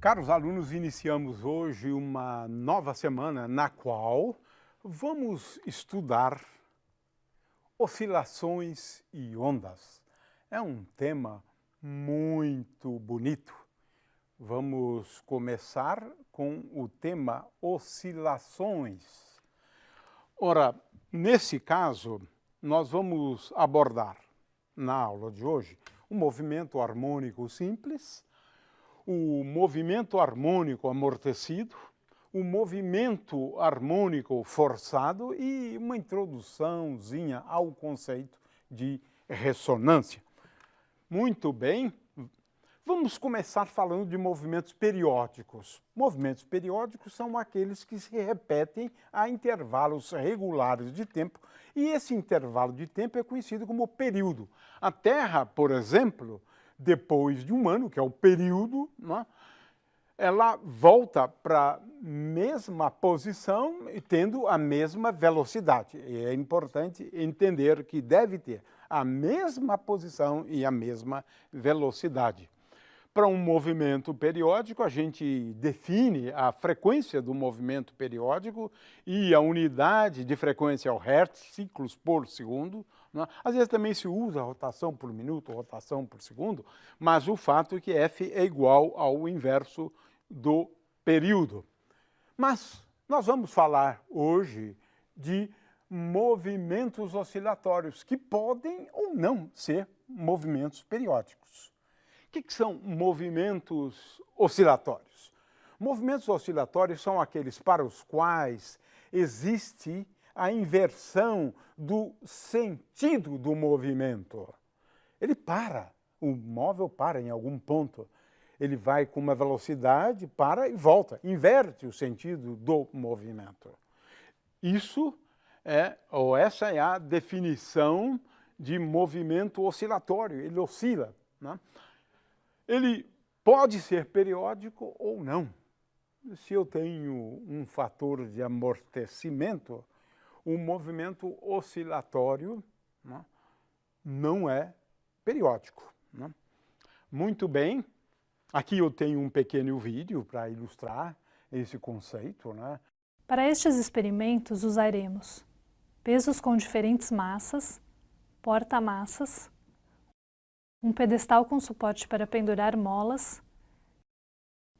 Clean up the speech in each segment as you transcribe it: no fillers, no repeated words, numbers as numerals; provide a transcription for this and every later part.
Caros alunos, iniciamos hoje uma nova semana na qual vamos estudar oscilações e ondas. É um tema muito bonito. Vamos começar com o tema oscilações. Ora, nesse caso, nós vamos abordar na aula de hoje o movimento harmônico simples, o movimento harmônico amortecido, o movimento harmônico forçado e uma introduçãozinha ao conceito de ressonância. Muito bem, vamos começar falando de movimentos periódicos. Movimentos periódicos são aqueles que se repetem a intervalos regulares de tempo e esse intervalo de tempo é conhecido como período. A Terra, por exemplo, depois de um ano, que é o período, né, ela volta para a mesma posição e tendo a mesma velocidade. E é importante entender que deve ter a mesma posição e a mesma velocidade. Para um movimento periódico, a gente define a frequência do movimento periódico e a unidade de frequência é o Hertz, ciclos por segundo. Né? Às vezes também se usa rotação por minuto, rotação por segundo, mas o fato é que F é igual ao inverso do período. Mas nós vamos falar hoje de movimentos oscilatórios, que podem ou não ser movimentos periódicos. O que são movimentos oscilatórios? Movimentos oscilatórios são aqueles para os quais existe a inversão do sentido do movimento. Ele para, o móvel para em algum ponto. Ele vai com uma velocidade, para e volta, inverte o sentido do movimento. Essa é a definição de movimento oscilatório, ele oscila, né? Ele pode ser periódico ou não. Se eu tenho um fator de amortecimento, o movimento oscilatório, né, não é periódico, né? Muito bem, aqui eu tenho um pequeno vídeo para ilustrar esse conceito, né? Para estes experimentos usaremos pesos com diferentes massas, porta-massas, um pedestal com suporte para pendurar molas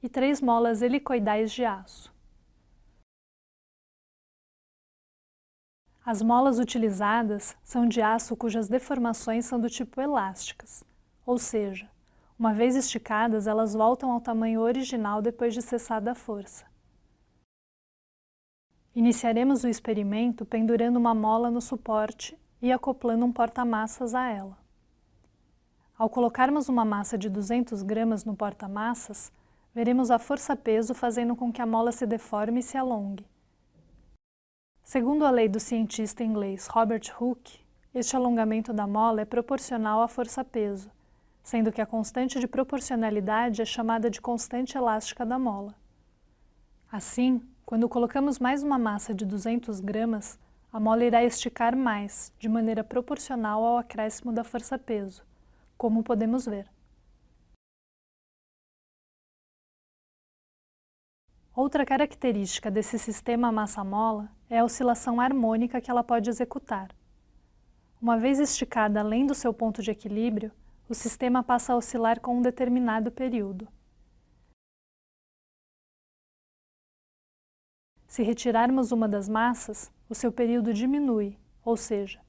e 3 molas helicoidais de aço. As molas utilizadas são de aço cujas deformações são do tipo elásticas, ou seja, uma vez esticadas, elas voltam ao tamanho original depois de cessada a força. Iniciaremos o experimento pendurando uma mola no suporte e acoplando um porta-massas a ela. Ao colocarmos uma massa de 200 gramas no porta-massas, veremos a força-peso fazendo com que a mola se deforme e se alongue. Segundo a lei do cientista inglês Robert Hooke, este alongamento da mola é proporcional à força-peso, sendo que a constante de proporcionalidade é chamada de constante elástica da mola. Assim, quando colocamos mais uma massa de 200 gramas, a mola irá esticar mais, de maneira proporcional ao acréscimo da força-peso, como podemos ver. Outra característica desse sistema massa-mola é a oscilação harmônica que ela pode executar. Uma vez esticada além do seu ponto de equilíbrio, o sistema passa a oscilar com um determinado período. Se retirarmos uma das massas, o seu período diminui, ou seja,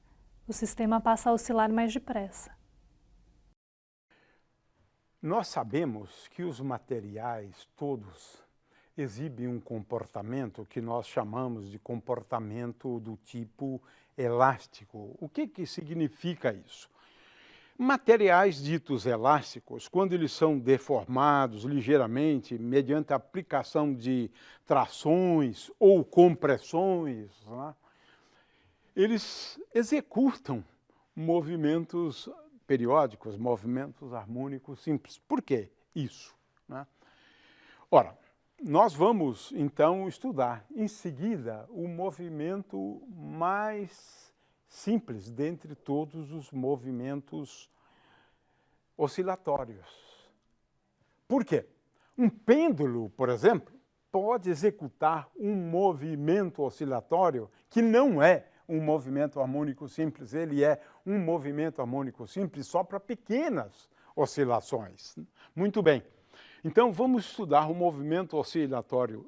o sistema passa a oscilar mais depressa. Nós sabemos que os materiais todos exibem um comportamento que nós chamamos de comportamento do tipo elástico. O que significa isso? Materiais ditos elásticos, quando eles são deformados ligeiramente mediante a aplicação de trações ou compressões, né, eles executam movimentos periódicos, movimentos harmônicos simples. Por que isso, né? Ora, nós vamos então estudar em seguida o movimento mais simples dentre todos os movimentos oscilatórios. Por quê? Um pêndulo, por exemplo, pode executar um movimento oscilatório que não é um movimento harmônico simples, ele é um movimento harmônico simples só para pequenas oscilações. Muito bem. Então, vamos estudar o movimento oscilatório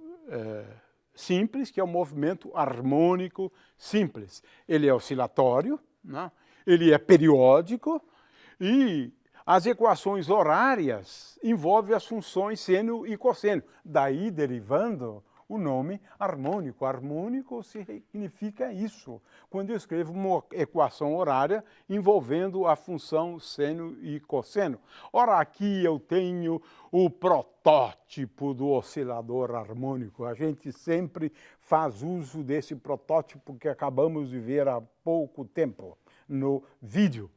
simples, que é o movimento harmônico simples. Ele é oscilatório, né? Ele é periódico e as equações horárias envolvem as funções seno e cosseno. Daí derivando o nome harmônico. Harmônico significa isso, quando eu escrevo uma equação horária envolvendo a função seno e cosseno. Ora, aqui eu tenho o protótipo do oscilador harmônico. A gente sempre faz uso desse protótipo que acabamos de ver há pouco tempo no vídeo.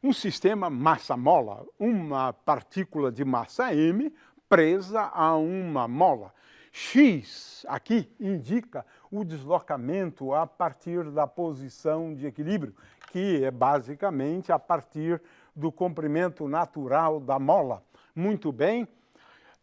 Um sistema massa-mola, uma partícula de massa m presa a uma mola. X aqui indica o deslocamento a partir da posição de equilíbrio, que é basicamente a partir do comprimento natural da mola. Muito bem,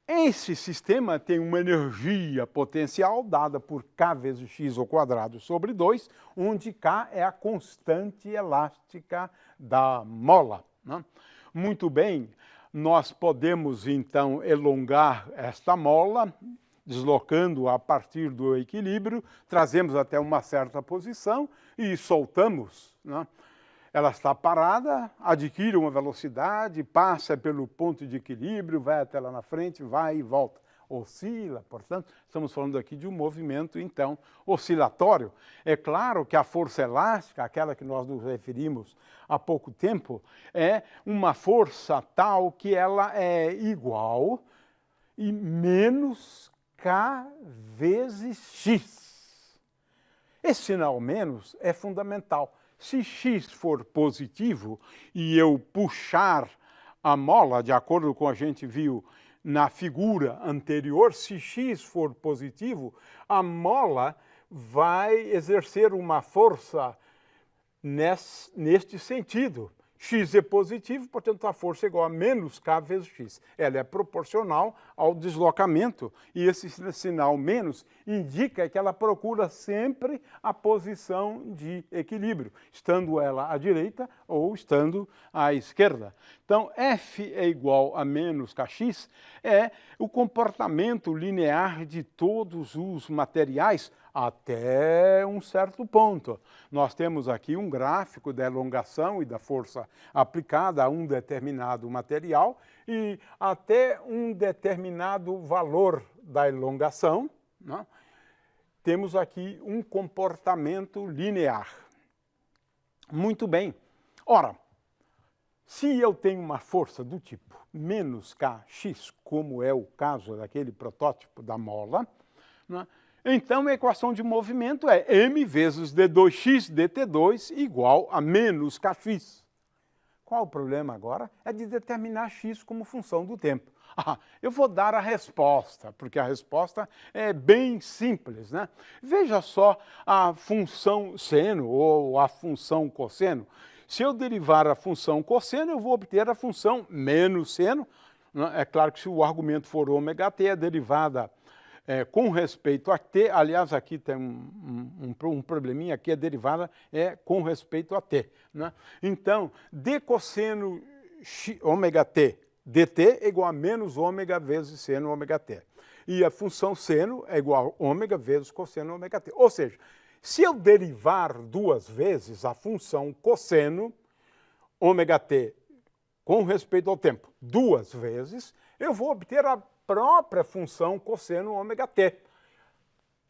esse sistema tem uma energia potencial dada por K vezes x ao quadrado sobre 2, onde K é a constante elástica da mola, né? Muito bem, nós podemos então elongar esta mola, deslocando a partir do equilíbrio, trazemos até uma certa posição e soltamos, né? Ela está parada, adquire uma velocidade, passa pelo ponto de equilíbrio, vai até lá na frente, vai e volta. Oscila, portanto, estamos falando aqui de um movimento, então, oscilatório. É claro que a força elástica, aquela que nós nos referimos há pouco tempo, é uma força tal que ela é igual e menos K vezes X. Esse sinal menos é fundamental. Se x for positivo e eu puxar a mola, de acordo com a gente viu na figura anterior, se x for positivo, a mola vai exercer uma força neste sentido. X é positivo, portanto a força é igual a menos K vezes x. Ela é proporcional ao deslocamento e esse sinal menos indica que ela procura sempre a posição de equilíbrio, estando ela à direita ou estando à esquerda. Então, F é igual a menos Kx é o comportamento linear de todos os materiais até um certo ponto. Nós temos aqui um gráfico da elongação e da força aplicada a um determinado material e até um determinado valor da elongação, né? Temos aqui um comportamento linear. Muito bem. Ora, se eu tenho uma força do tipo menos Kx, como é o caso daquele protótipo da mola, né? Então, a equação de movimento é m vezes d2x dt2 igual a menos kx. Qual o problema agora? É de determinar x como função do tempo. Eu vou dar a resposta, porque a resposta é bem simples, né? Veja só a função seno ou a função cosseno. Se eu derivar a função cosseno, eu vou obter a função menos seno. É claro que se o argumento for ômega-t, a derivada com respeito a t, aliás, aqui tem um probleminha, aqui a derivada é com respeito a t, né? Então, d cosseno ômega t dt é igual a menos ômega vezes seno ômega t. E a função seno é igual a ômega vezes cosseno ômega t. Ou seja, se eu derivar duas vezes a função cosseno ômega t com respeito ao tempo duas vezes, eu vou obter a própria função cosseno ômega t.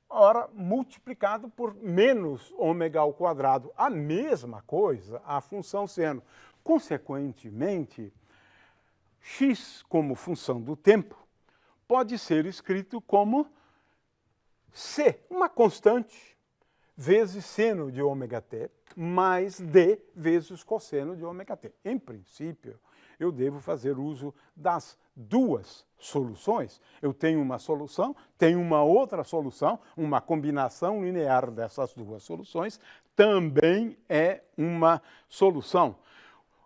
Ora, multiplicado por menos ômega ao quadrado. A mesma coisa, a função seno. Consequentemente, x como função do tempo pode ser escrito como c, uma constante, vezes seno de ômega t, mais d vezes cosseno de ômega t. Em princípio, eu devo fazer uso das duas soluções. Eu tenho uma solução, tenho uma outra solução, uma combinação linear dessas duas soluções também é uma solução.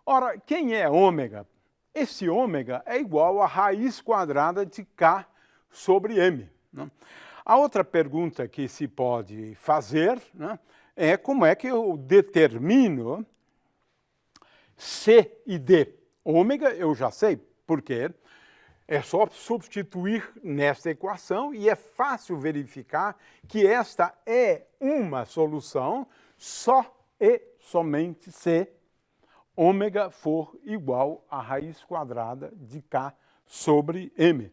Ora, quem é ômega? Esse ômega é igual a raiz quadrada de K sobre m. Né? A outra pergunta que se pode fazer, né, é como é que eu determino C e D. Ômega eu já sei, porque é só substituir nesta equação e é fácil verificar que esta é uma solução só e somente se ômega for igual à raiz quadrada de K sobre M.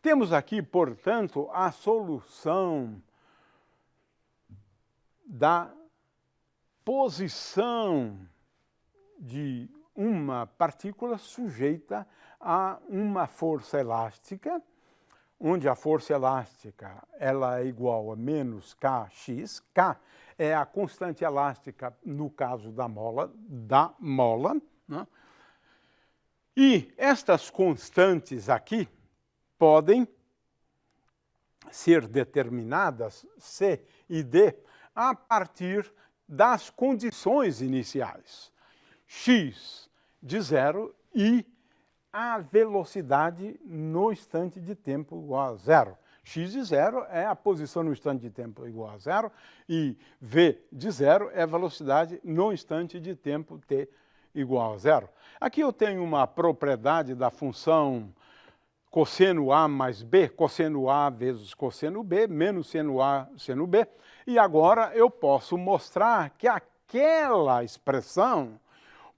Temos aqui, portanto, a solução da posição de uma partícula sujeita a uma força elástica, onde a força elástica ela é igual a menos Kx. K é a constante elástica no caso da mola, né? E estas constantes aqui podem ser determinadas, C e D, a partir das condições iniciais. X de zero e a velocidade no instante de tempo igual a zero. X de zero é a posição no instante de tempo igual a zero e V de zero é a velocidade no instante de tempo t igual a zero. Aqui eu tenho uma propriedade da função cosseno A mais B, cosseno A vezes cosseno B, menos seno A, seno B. E agora eu posso mostrar que aquela expressão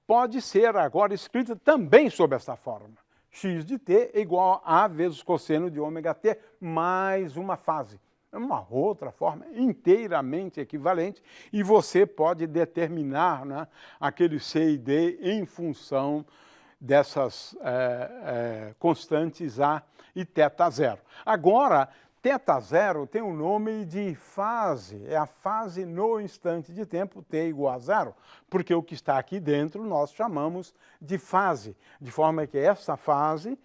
pode ser agora escrita também sob essa forma. X de t é igual a vezes cosseno de ômega t mais uma fase. É uma outra forma inteiramente equivalente e você pode determinar, né, aquele C e D em função dessas constantes A e θ0. Agora, θ0 tem o nome de fase, é a fase no instante de tempo t igual a zero, porque o que está aqui dentro nós chamamos de fase, de forma que essa fase,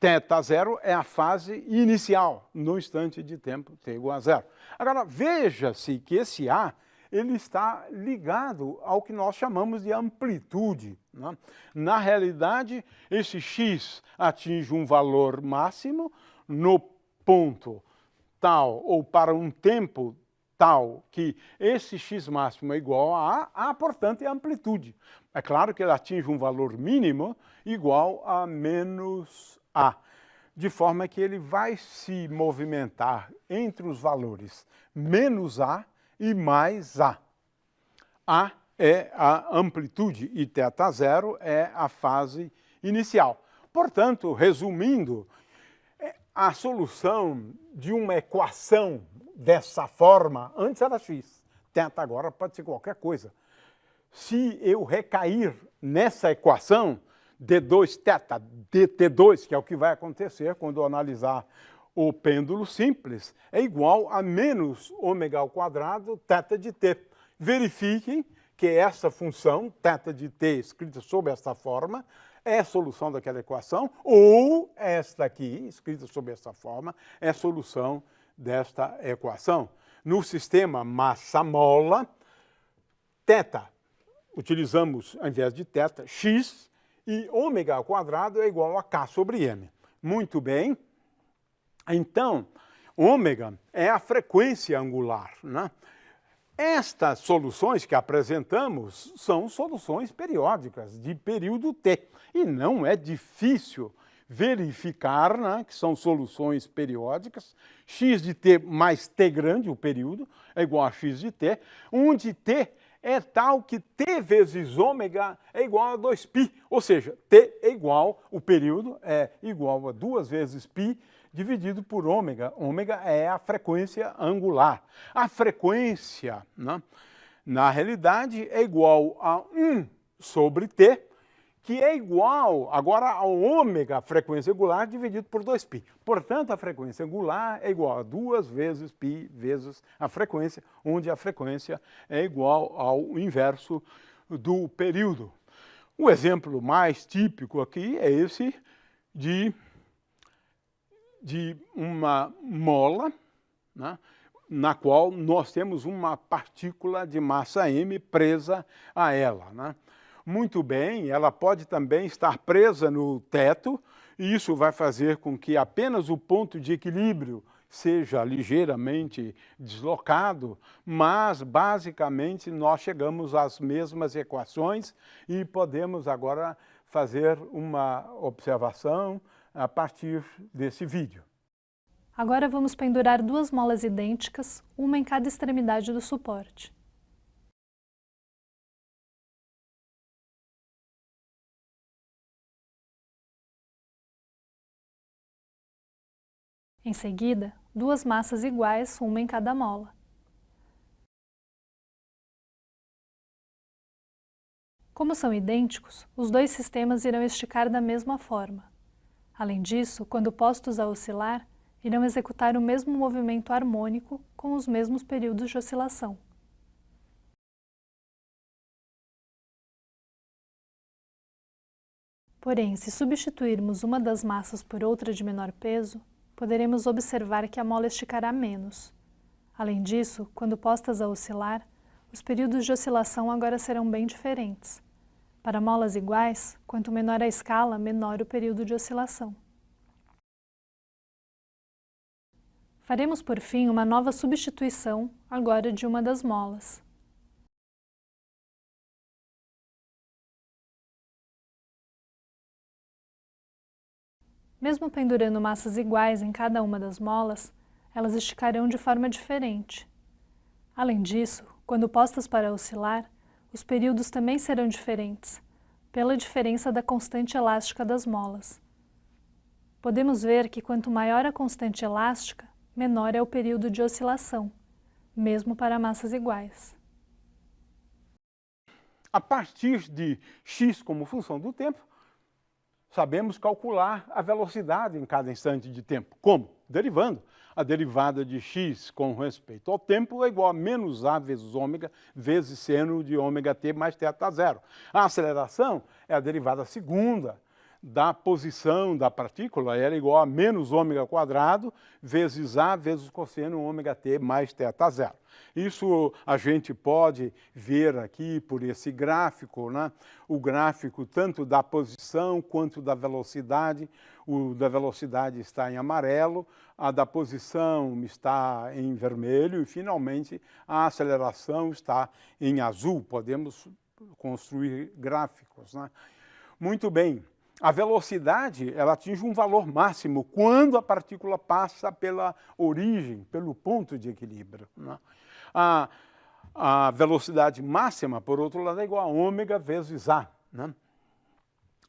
θ0, é a fase inicial no instante de tempo t igual a zero. Agora, veja-se que esse A ele está ligado ao que nós chamamos de amplitude, né? Na realidade, esse x atinge um valor máximo no ponto tal, ou para um tempo tal, que esse x máximo é igual a A, portanto, é a amplitude. É claro que ele atinge um valor mínimo igual a menos A, de forma que ele vai se movimentar entre os valores menos A e mais A. A é a amplitude e θ0 é a fase inicial. Portanto, resumindo, a solução de uma equação dessa forma, antes era x, θ agora pode ser qualquer coisa. Se eu recair nessa equação, d2θ, dt2, que é o que vai acontecer quando eu analisar o pêndulo simples, é igual a menos ômega ao quadrado θ de t. Verifiquem que essa função, θ de t, escrita sob esta forma, é a solução daquela equação, ou esta aqui, escrita sob essa forma, é a solução desta equação. No sistema massa-mola, θ, utilizamos, ao invés de θ, x, e ômega ao quadrado é igual a k sobre m. Muito bem. Então, ômega é a frequência angular, né? Estas soluções que apresentamos são soluções periódicas de período t. E não é difícil verificar, né, que são soluções periódicas. X de t mais t grande, o período, é igual a x de t, onde t é tal que t vezes ômega é igual a 2π. Ou seja, t é igual, o período é igual a 2 vezes π dividido por ômega. Ômega é a frequência angular. A frequência, né, na realidade, é igual a 1 sobre t, que é igual agora ao ômega, a frequência angular, dividido por 2π. Portanto, a frequência angular é igual a 2 vezes π vezes a frequência, onde a frequência é igual ao inverso do período. O exemplo mais típico aqui é esse de uma mola, né, na qual nós temos uma partícula de massa m presa a ela, né? Muito bem, ela pode também estar presa no teto, e isso vai fazer com que apenas o ponto de equilíbrio seja ligeiramente deslocado, mas basicamente nós chegamos às mesmas equações e podemos agora fazer uma observação a partir desse vídeo. Agora vamos pendurar duas molas idênticas, uma em cada extremidade do suporte. Em seguida, duas massas iguais, uma em cada mola. Como são idênticos, os dois sistemas irão esticar da mesma forma. Além disso, quando postos a oscilar, irão executar o mesmo movimento harmônico com os mesmos períodos de oscilação. Porém, se substituirmos uma das massas por outra de menor peso, poderemos observar que a mola esticará menos. Além disso, quando postas a oscilar, os períodos de oscilação agora serão bem diferentes. Para molas iguais, quanto menor a escala, menor o período de oscilação. Faremos por fim uma nova substituição, agora de uma das molas. Mesmo pendurando massas iguais em cada uma das molas, elas esticarão de forma diferente. Além disso, quando postas para oscilar, os períodos também serão diferentes, pela diferença da constante elástica das molas. Podemos ver que quanto maior a constante elástica, menor é o período de oscilação, mesmo para massas iguais. A partir de x como função do tempo, sabemos calcular a velocidade em cada instante de tempo. Como? Derivando. A derivada de x com respeito ao tempo é igual a menos a vezes ômega vezes seno de ômega t mais θ zero. A aceleração é a derivada segunda da posição da partícula, ela é igual a menos ômega quadrado vezes a vezes cosseno ômega t mais θ zero. Isso a gente pode ver aqui por esse gráfico, né? O gráfico tanto da posição quanto da velocidade. O da velocidade está em amarelo, a da posição está em vermelho e, finalmente, a aceleração está em azul. Podemos construir gráficos, né? Muito bem. A velocidade, ela atinge um valor máximo quando a partícula passa pela origem, pelo ponto de equilíbrio, né? A velocidade máxima, por outro lado, é igual a ômega vezes a, né?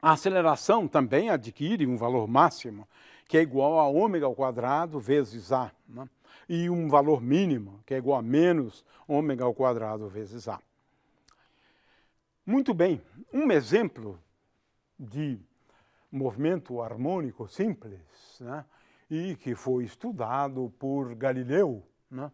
A aceleração também adquire um valor máximo, que é igual a ômega ao quadrado vezes a, né? E um valor mínimo, que é igual a menos ômega ao quadrado vezes a. Muito bem, um exemplo de movimento harmônico simples, né? E que foi estudado por Galileu, né?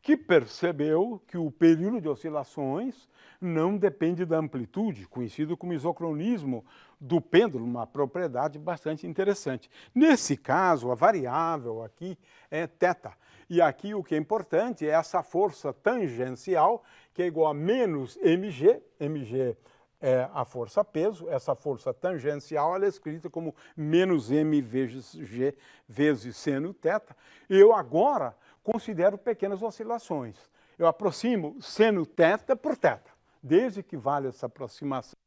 Que percebeu que o período de oscilações não depende da amplitude, conhecido como isocronismo do pêndulo, uma propriedade bastante interessante. Nesse caso, a variável aqui é θ. E aqui o que é importante é essa força tangencial, que é igual a menos mg, mg é a força-peso, essa força tangencial ela é escrita como menos m vezes g vezes seno θ. Eu agora considero pequenas oscilações. Eu aproximo seno θ por θ. Desde que vale essa aproximação,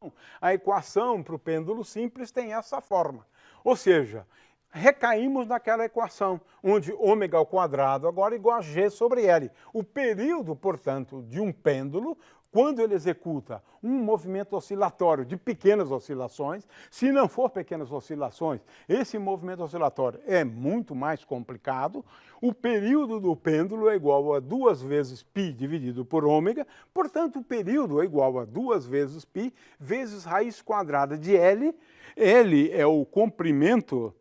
a equação para o pêndulo simples tem essa forma. Ou seja, recaímos naquela equação, onde ômega ao quadrado agora é igual a g sobre L. O período, portanto, de um pêndulo, quando ele executa um movimento oscilatório de pequenas oscilações, se não for pequenas oscilações, esse movimento oscilatório é muito mais complicado, o período do pêndulo é igual a 2 vezes π dividido por ômega, portanto, o período é igual a 2 vezes π vezes raiz quadrada de L. L é o comprimento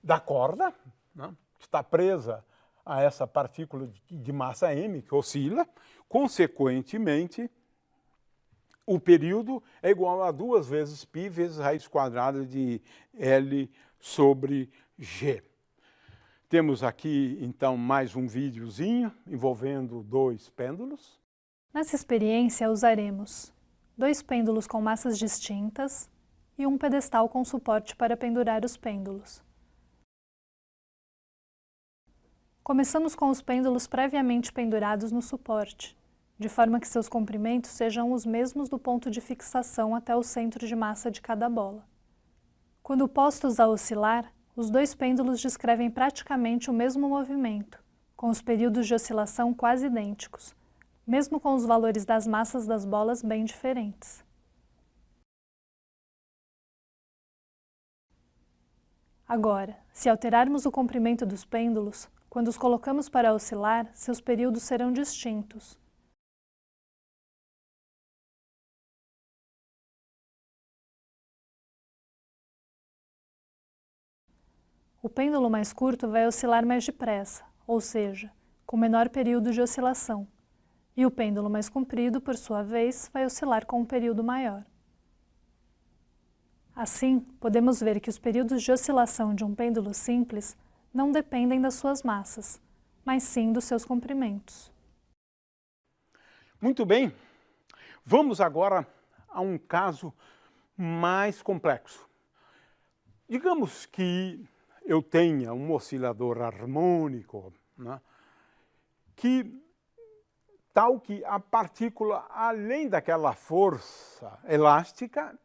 da corda, né, que está presa a essa partícula de massa m, que oscila. Consequentemente, o período é igual a 2 vezes π vezes raiz quadrada de L sobre G. Temos aqui, então, mais um videozinho envolvendo dois pêndulos. Nessa experiência, usaremos 2 pêndulos com massas distintas e um pedestal com suporte para pendurar os pêndulos. Começamos com os pêndulos previamente pendurados no suporte, de forma que seus comprimentos sejam os mesmos do ponto de fixação até o centro de massa de cada bola. Quando postos a oscilar, os 2 pêndulos descrevem praticamente o mesmo movimento, com os períodos de oscilação quase idênticos, mesmo com os valores das massas das bolas bem diferentes. Agora, se alterarmos o comprimento dos pêndulos, quando os colocamos para oscilar, seus períodos serão distintos. O pêndulo mais curto vai oscilar mais depressa, ou seja, com menor período de oscilação, e o pêndulo mais comprido, por sua vez, vai oscilar com um período maior. Assim, podemos ver que os períodos de oscilação de um pêndulo simples não dependem das suas massas, mas sim dos seus comprimentos. Muito bem, vamos agora a um caso mais complexo. Digamos que eu tenha um oscilador harmônico, né, tal que a partícula, além daquela força elástica,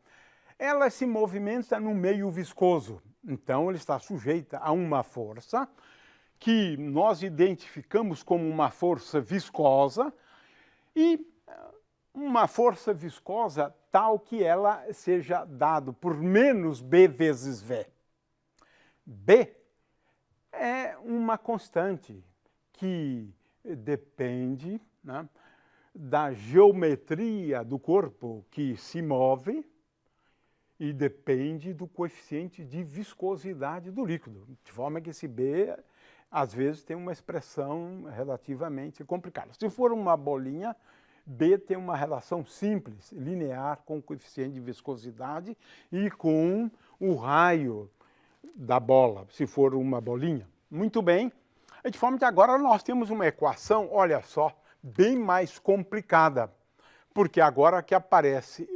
ela se movimenta no meio viscoso. Então, ele está sujeita a uma força que nós identificamos como uma força viscosa e uma força viscosa tal que ela seja dada por menos B vezes V. B é uma constante que depende, né, da geometria do corpo que se move e depende do coeficiente de viscosidade do líquido, de forma que esse B, às vezes, tem uma expressão relativamente complicada. Se for uma bolinha, B tem uma relação simples, linear, com o coeficiente de viscosidade e com o raio da bola, se for uma bolinha. Muito bem, de forma que agora nós temos uma equação, olha só, bem mais complicada, porque agora que aparece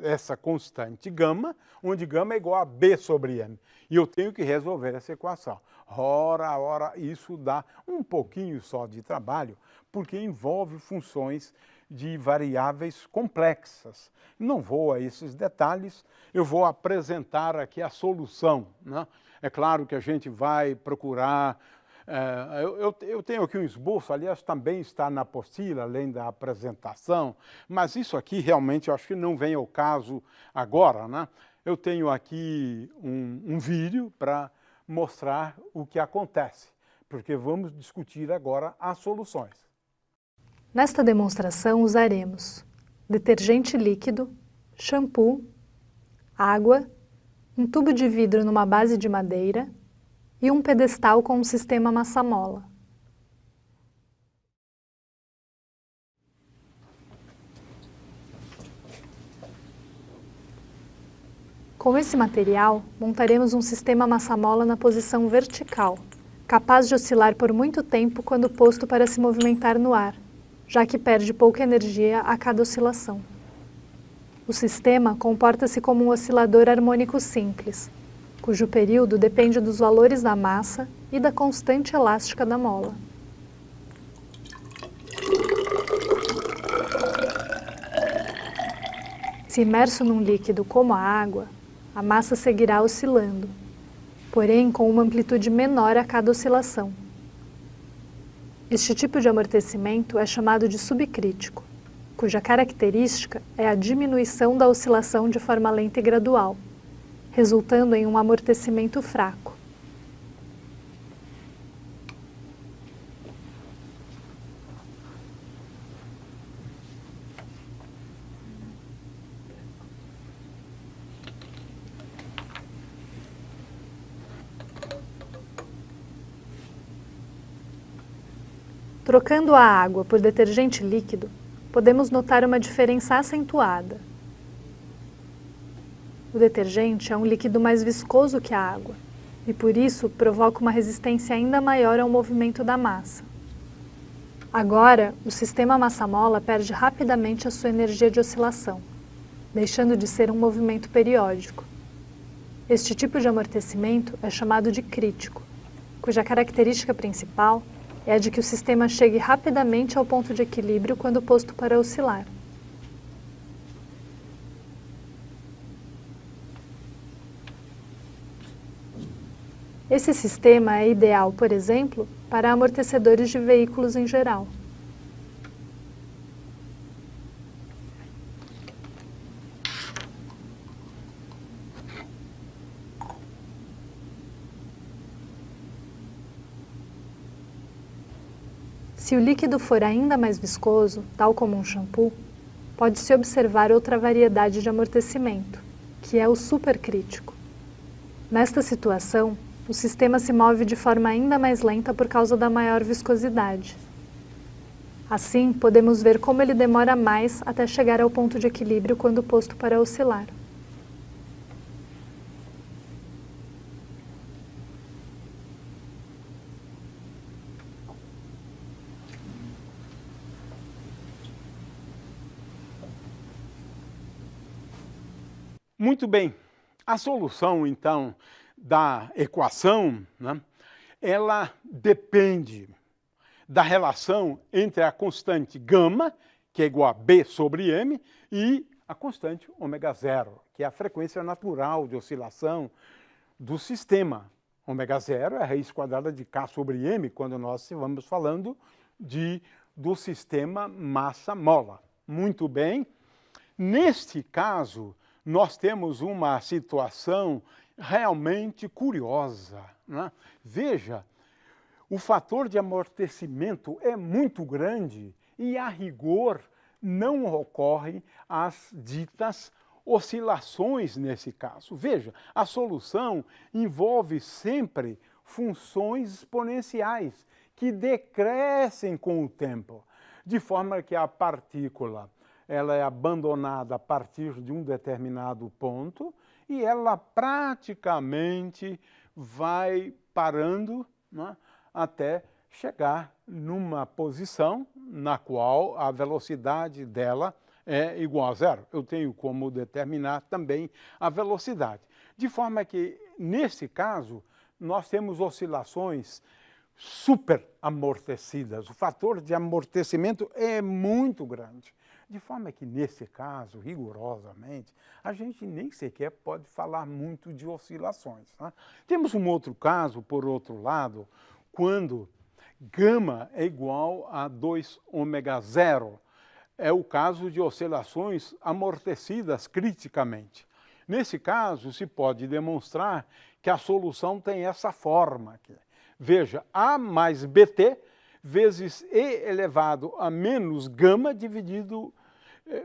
essa constante gama, onde gama é igual a B sobre M. E eu tenho que resolver essa equação. Ora, isso dá um pouquinho só de trabalho, porque envolve funções de variáveis complexas. Não vou a esses detalhes, eu vou apresentar aqui a solução, né? É claro que a gente vai procurar. Eu tenho aqui um esboço, aliás, também está na apostila, além da apresentação, mas isso aqui realmente eu acho que não vem ao caso agora, né? Eu tenho aqui um vídeo para mostrar o que acontece, porque vamos discutir agora as soluções. Nesta demonstração usaremos detergente líquido, shampoo, água, um tubo de vidro numa base de madeira e um pedestal com um sistema massa-mola. Com esse material, montaremos um sistema massa-mola na posição vertical, capaz de oscilar por muito tempo quando posto para se movimentar no ar, já que perde pouca energia a cada oscilação. O sistema comporta-se como um oscilador harmônico simples, cujo período depende dos valores da massa e da constante elástica da mola. Se imerso num líquido como a água, a massa seguirá oscilando, porém com uma amplitude menor a cada oscilação. Este tipo de amortecimento é chamado de subcrítico, cuja característica é a diminuição da oscilação de forma lenta e gradual, resultando em um amortecimento fraco. Trocando a água por detergente líquido, podemos notar uma diferença acentuada. O detergente é um líquido mais viscoso que a água e, por isso, provoca uma resistência ainda maior ao movimento da massa. Agora, o sistema massa-mola perde rapidamente a sua energia de oscilação, deixando de ser um movimento periódico. Este tipo de amortecimento é chamado de crítico, cuja característica principal é a de que o sistema chegue rapidamente ao ponto de equilíbrio quando posto para oscilar. Esse sistema é ideal, por exemplo, para amortecedores de veículos em geral. Se o líquido for ainda mais viscoso, tal como um shampoo, pode-se observar outra variedade de amortecimento, que é o supercrítico. Nesta situação, o sistema se move de forma ainda mais lenta por causa da maior viscosidade. Assim, podemos ver como ele demora mais até chegar ao ponto de equilíbrio quando posto para oscilar. Muito bem. A solução, então, da equação, né, ela depende da relação entre a constante gama, que é igual a B sobre M, e a constante ômega zero, que é a frequência natural de oscilação do sistema. Ômega zero é a raiz quadrada de K sobre M, quando nós estamos falando do sistema massa-mola. Muito bem. Neste caso, nós temos uma situação realmente curiosa, né? Veja, o fator de amortecimento é muito grande e, a rigor, não ocorrem as ditas oscilações nesse caso. Veja, a solução envolve sempre funções exponenciais que decrescem com o tempo, de forma que a partícula ela é abandonada a partir de um determinado ponto e ela praticamente vai parando, né, até chegar numa posição na qual a velocidade dela é igual a zero. Eu tenho como determinar também a velocidade. De forma que, nesse caso, nós temos oscilações super amortecidas. O fator de amortecimento é muito grande. De forma que, nesse caso, rigorosamente, a gente nem sequer pode falar muito de oscilações, né? Temos um outro caso, por outro lado, quando gama é igual a 2 ômega zero. É o caso de oscilações amortecidas criticamente. Nesse caso, se pode demonstrar que a solução tem essa forma aqui. Veja, A mais BT vezes E elevado a menos gama dividido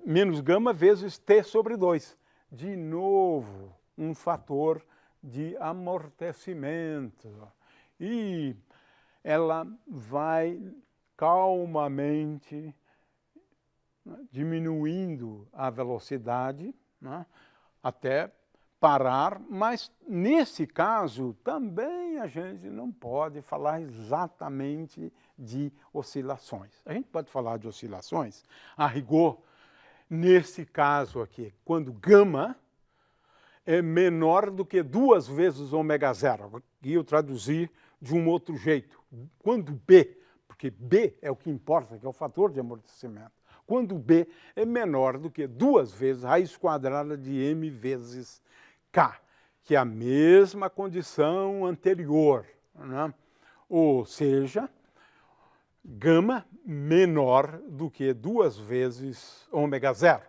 menos gama vezes T sobre 2. De novo, um fator de amortecimento. E ela vai calmamente, né, diminuindo a velocidade, né, até parar, mas nesse caso também a gente não pode falar exatamente de oscilações. A gente pode falar de oscilações, a rigor, nesse caso aqui, quando gama é menor do que 2 vezes ômega zero. E eu traduzi de um outro jeito. Quando B, porque B é o que importa, que é o fator de amortecimento. Quando B é menor do que 2 vezes raiz quadrada de M vezes K, que é a mesma condição anterior, né? Ou seja, gama menor do que 2 vezes ômega zero.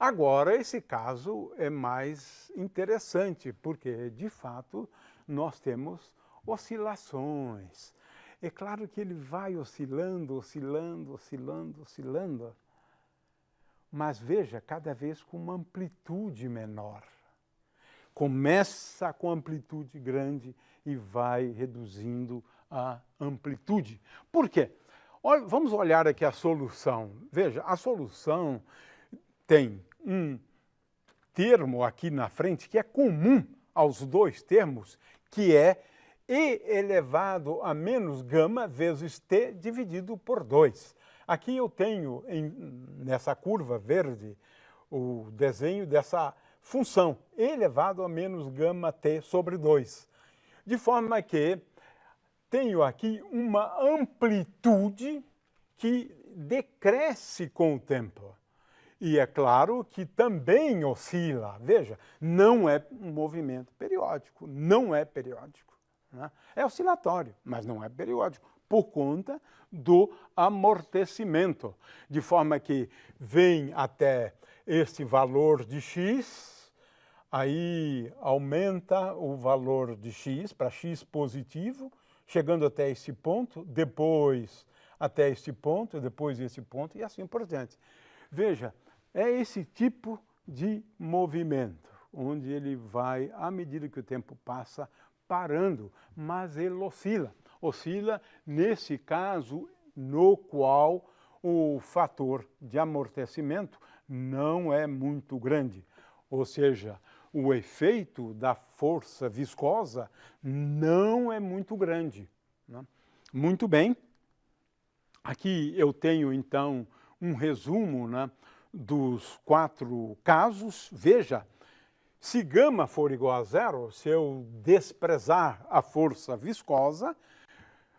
Agora, esse caso é mais interessante, porque, de fato, nós temos oscilações. É claro que ele vai oscilando, oscilando, oscilando, oscilando, mas veja, cada vez com uma amplitude menor. Começa com amplitude grande e vai reduzindo a amplitude. Por quê? Olha, vamos olhar aqui a solução. Veja, a solução tem um termo aqui na frente que é comum aos dois termos, que é E elevado a menos gama vezes T dividido por 2. Aqui eu tenho, nessa curva verde, o desenho dessa função, E elevado a menos gama T sobre 2. De forma que tenho aqui uma amplitude que decresce com o tempo. E é claro que também oscila. Veja, não é um movimento periódico, não é periódico. Né? É oscilatório, mas não é periódico, por conta do amortecimento. De forma que vem até este valor de x, aí aumenta o valor de x para x positivo, chegando até esse ponto, depois até esse ponto, depois esse ponto e assim por diante. Veja, é esse tipo de movimento, onde ele vai, à medida que o tempo passa, parando, mas ele oscila. Oscila nesse caso no qual o fator de amortecimento não é muito grande, ou seja, o efeito da força viscosa não é muito grande. Né? Muito bem, aqui eu tenho então um resumo, né, dos 4 casos. Veja, se gama for igual a 0, se eu desprezar a força viscosa,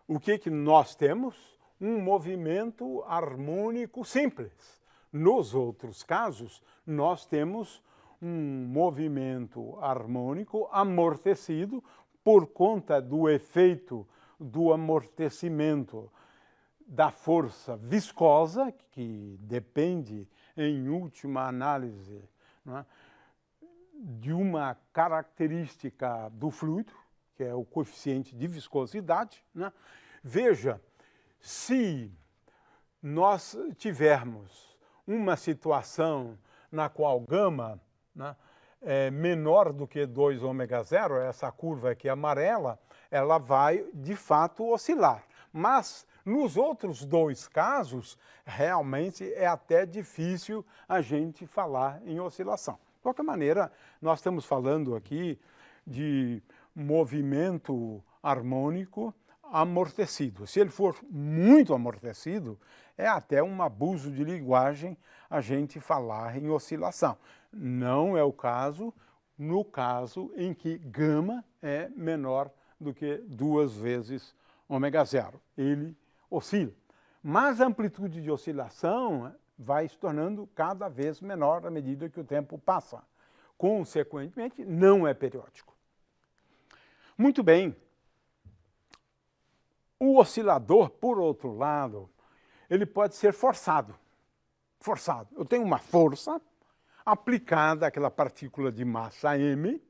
o que nós temos? Um movimento harmônico simples. Nos outros casos, nós temos um movimento harmônico amortecido por conta do efeito do amortecimento da força viscosa, que depende, em última análise, né, de uma característica do fluido, que é o coeficiente de viscosidade. Né? Veja, se nós tivermos uma situação na qual gama, né, é menor do que 2 ômega 0, essa curva aqui amarela, ela vai de fato oscilar. Mas nos outros 2 casos, realmente é até difícil a gente falar em oscilação. De qualquer maneira, nós estamos falando aqui de movimento harmônico amortecido. Se ele for muito amortecido, é até um abuso de linguagem a gente falar em oscilação. Não é o caso no caso em que gama é menor do que 2 vezes ômega 0. Ele oscila. Mas a amplitude de oscilação vai se tornando cada vez menor à medida que o tempo passa. Consequentemente, não é periódico. Muito bem. O oscilador, por outro lado, ele pode ser forçado. Forçado. Eu tenho uma força aplicada àquela partícula de massa m,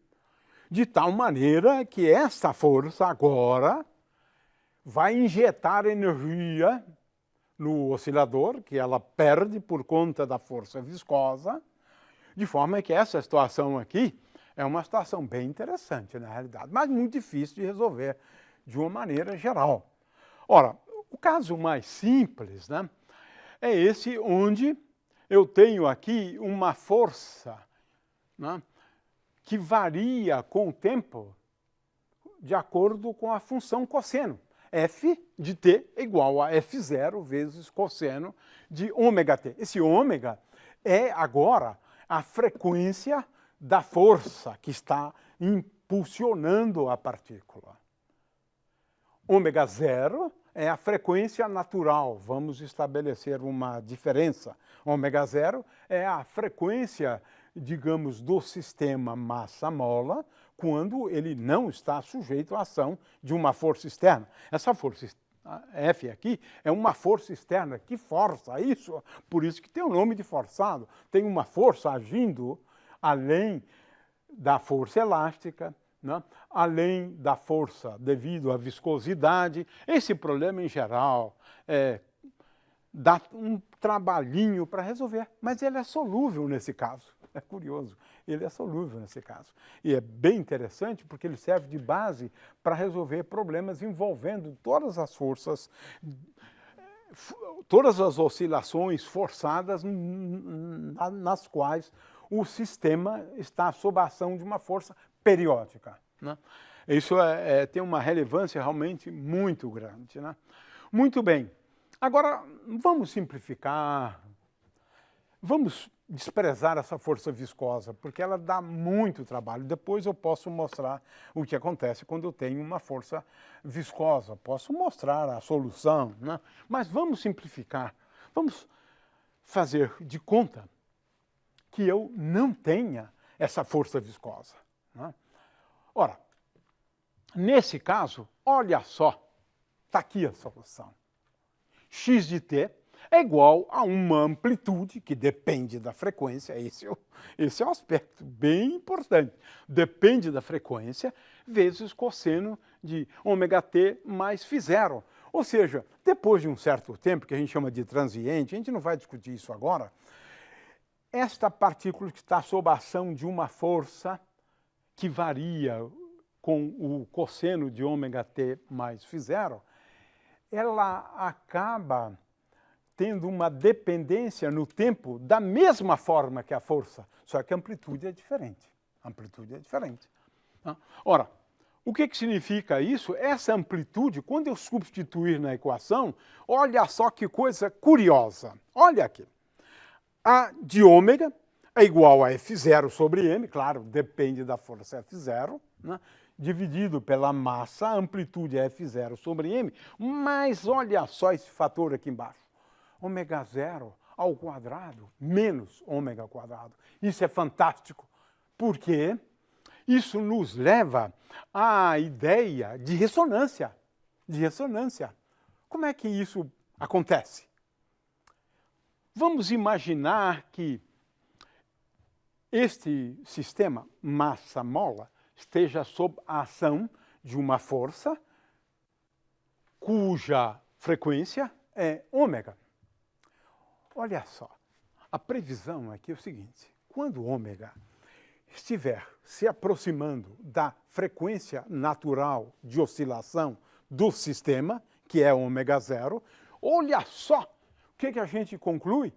de tal maneira que essa força agora vai injetar energia no oscilador, que ela perde por conta da força viscosa, de forma que essa situação aqui é uma situação bem interessante, na realidade, mas muito difícil de resolver de uma maneira geral. Ora, o caso mais simples, né, é esse onde eu tenho aqui uma força, né, que varia com o tempo de acordo com a função cosseno. F de t é igual a F0 vezes cosseno de ômega t. Esse ômega é agora a frequência da força que está impulsionando a partícula. Ômega 0 é a frequência natural. Vamos estabelecer uma diferença. Ômega 0 é a frequência, digamos, do sistema massa-mola, quando ele não está sujeito à ação de uma força externa. Essa força F aqui é uma força externa que força isso, por isso que tem o nome de forçado. Tem uma força agindo além da força elástica, né? Além da força devido à viscosidade. Esse problema, em geral, dá um trabalhinho para resolver, mas ele é solúvel nesse caso. É curioso, ele é solúvel nesse caso. E é bem interessante porque ele serve de base para resolver problemas envolvendo todas as forças, todas as oscilações forçadas nas quais o sistema está sob a ação de uma força periódica. Né? Isso tem uma relevância realmente muito grande, né? Muito bem. Agora, vamos simplificar, vamos desprezar essa força viscosa, porque ela dá muito trabalho. Depois eu posso mostrar o que acontece quando eu tenho uma força viscosa. Posso mostrar a solução, né? Mas vamos simplificar. Vamos fazer de conta que eu não tenha essa força viscosa, né? Ora, nesse caso, olha só, está aqui a solução. X de t é igual a uma amplitude que depende da frequência, esse é um aspecto bem importante, depende da frequência, vezes cosseno de ômega-t mais φ0. Ou seja, depois de um certo tempo, que a gente chama de transiente, a gente não vai discutir isso agora, esta partícula que está sob a ação de uma força que varia com o cosseno de ômega-t mais φ0, ela acaba tendo uma dependência no tempo da mesma forma que a força, só que a amplitude é diferente. A amplitude é diferente. Ora, o que significa isso? Essa amplitude, quando eu substituir na equação, olha só que coisa curiosa. Olha aqui. A de ômega é igual a F0 sobre m, claro, depende da força F0, né? Dividido pela massa, a amplitude é F0 sobre m, mas olha só esse fator aqui embaixo. Ômega 0 ao quadrado menos ômega quadrado. Isso é fantástico, porque isso nos leva à ideia de ressonância. De ressonância. Como é que isso acontece? Vamos imaginar que este sistema massa-mola esteja sob a ação de uma força cuja frequência é ômega. Olha só, a previsão aqui é o seguinte: quando ômega estiver se aproximando da frequência natural de oscilação do sistema, que é ômega 0, olha só o que a gente conclui.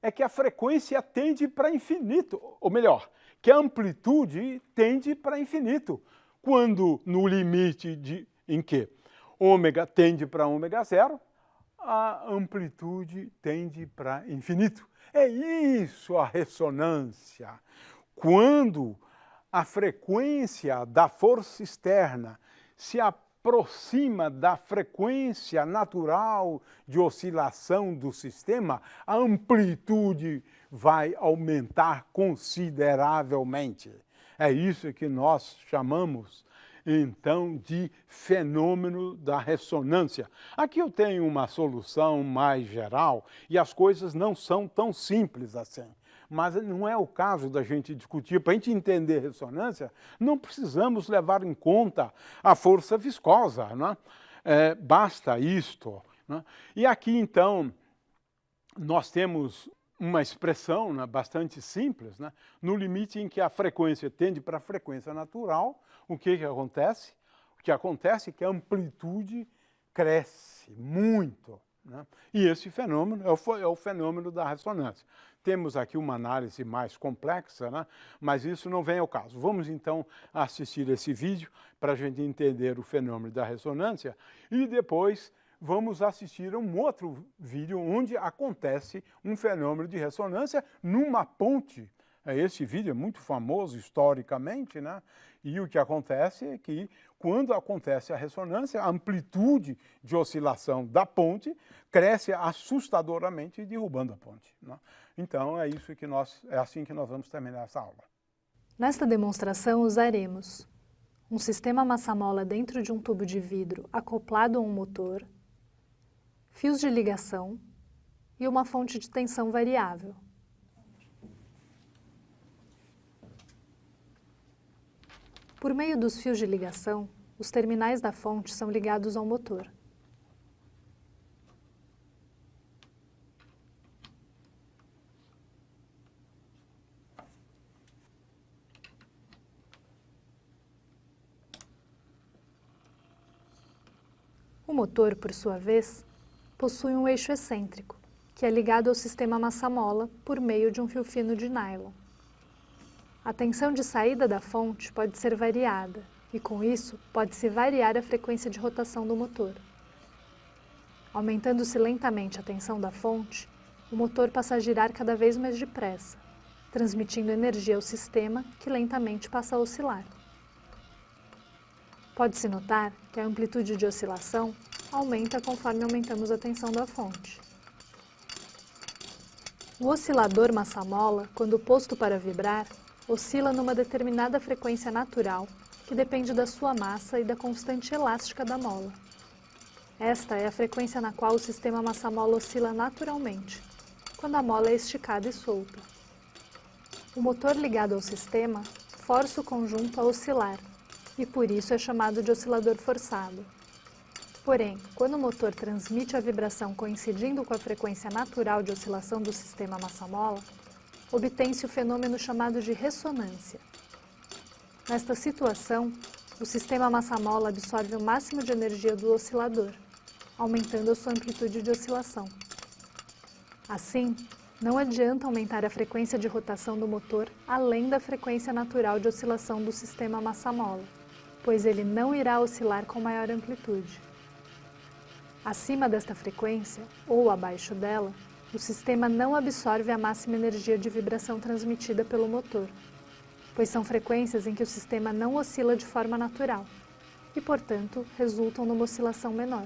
É que a frequência tende para infinito, ou melhor, que a amplitude tende para infinito, quando no limite em que ômega tende para ômega 0, a amplitude tende para infinito. É isso a ressonância. Quando a frequência da força externa se aproxima da frequência natural de oscilação do sistema, a amplitude vai aumentar consideravelmente. É isso que nós chamamos, então, de fenômeno da ressonância. Aqui eu tenho uma solução mais geral e as coisas não são tão simples assim. Mas não é o caso da gente discutir. Para a gente entender ressonância, não precisamos levar em conta a força viscosa, né? Basta isto, né? E aqui, então, nós temos uma expressão, né, bastante simples, né? No limite em que a frequência tende para a frequência natural, o que acontece? O que acontece é que a amplitude cresce muito, né? E esse fenômeno é o fenômeno da ressonância. Temos aqui uma análise mais complexa, né? Mas isso não vem ao caso. Vamos, então, assistir esse vídeo para a gente entender o fenômeno da ressonância e depois vamos assistir a um outro vídeo onde acontece um fenômeno de ressonância numa ponte. Esse vídeo é muito famoso historicamente, né? E o que acontece é que, quando acontece a ressonância, a amplitude de oscilação da ponte cresce assustadoramente, derrubando a ponte, né? Então, é assim que nós vamos terminar essa aula. Nesta demonstração, usaremos um sistema massa-mola dentro de um tubo de vidro acoplado a um motor, fios de ligação e uma fonte de tensão variável. Por meio dos fios de ligação, os terminais da fonte são ligados ao motor. O motor, por sua vez, possui um eixo excêntrico, que é ligado ao sistema massa-mola por meio de um fio fino de nylon. A tensão de saída da fonte pode ser variada e com isso pode-se variar a frequência de rotação do motor. Aumentando-se lentamente a tensão da fonte, o motor passa a girar cada vez mais depressa, transmitindo energia ao sistema que lentamente passa a oscilar. Pode-se notar que a amplitude de oscilação aumenta conforme aumentamos a tensão da fonte. O oscilador massa-mola, quando posto para vibrar, oscila numa determinada frequência natural que depende da sua massa e da constante elástica da mola. Esta é a frequência na qual o sistema massa-mola oscila naturalmente, quando a mola é esticada e solta. O motor ligado ao sistema força o conjunto a oscilar, e por isso é chamado de oscilador forçado. Porém, quando o motor transmite a vibração coincidindo com a frequência natural de oscilação do sistema massa-mola, obtém-se o fenômeno chamado de ressonância. Nesta situação, o sistema massa-mola absorve o máximo de energia do oscilador, aumentando a sua amplitude de oscilação. Assim, não adianta aumentar a frequência de rotação do motor além da frequência natural de oscilação do sistema massa-mola, pois ele não irá oscilar com maior amplitude. Acima desta frequência, ou abaixo dela, o sistema não absorve a máxima energia de vibração transmitida pelo motor, pois são frequências em que o sistema não oscila de forma natural e, portanto, resultam numa oscilação menor.